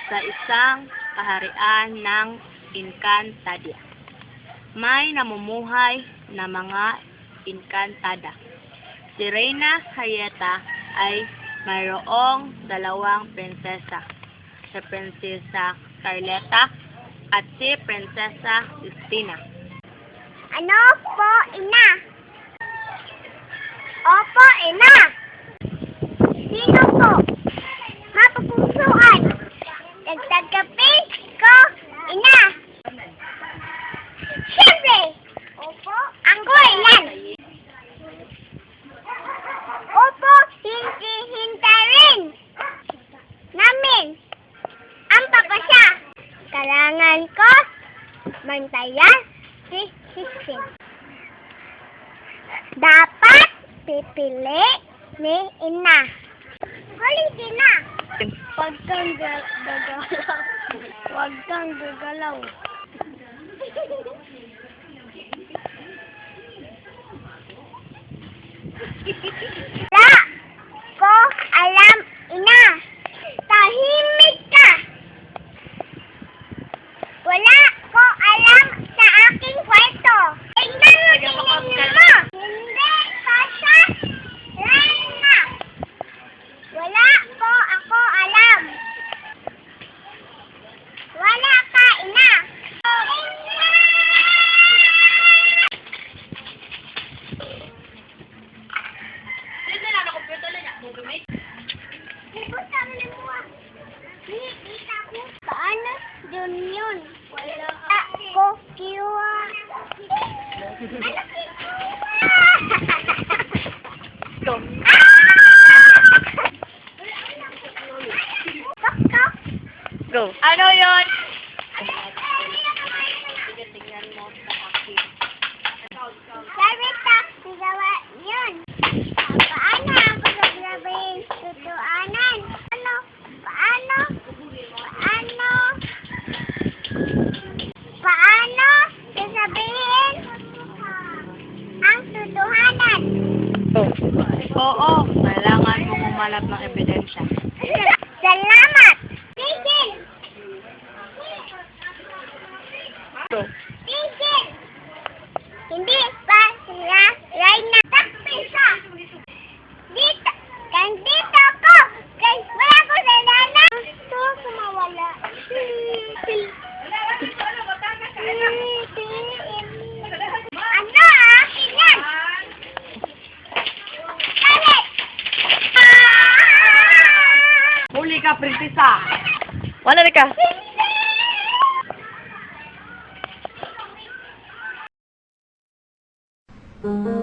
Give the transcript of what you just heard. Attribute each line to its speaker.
Speaker 1: sa isang kaharian ng Encantadia. May namumuhay na mga Encantada. Si Reyna Harrieta ay mayroong dalawang prinsesa, si Prinsesa Carleta at si Prinsesa Justina.
Speaker 2: Ano po, ina? Opo, ina. Sino po? Mapupusuan. Nagtagapin ko, ina. Siyempre. Opo. Ako, ilan. Opo, hintayin namin ang papasya. Kailangan ko bantayan si Sissin. Dapat pipili ni ina. Huli ina. Huwag kang gagalaw. Huwag kang gagalaw. Wala ko alam, ina. Tahimik ka. Wala ko alam sa aking kwarto. Tingnan mo. Hindi pa siya Reyna. Wala ko ako alam. Wala ka, ina. Paano yun? Wala ako kiwa. Ano kiwa?
Speaker 1: Go. Ano yun?
Speaker 2: Sarita, sigawa yun. Paano ako sasabihin tutuanan? Paano sasabihin ang tutuhanan?
Speaker 1: Oo, kailangan mo humalap ng ebidensya.
Speaker 2: Salamat! Tigil!
Speaker 1: Go.
Speaker 2: Tigil! Hindi pa sila Reyna. Takpin siya! Dito! Nandito ako! Kaya wala ko sa nana! Gusto ko mawala. Ano akin yan? Galit!
Speaker 1: Huli ka, prinsesa! Wala ka!
Speaker 2: Hindi!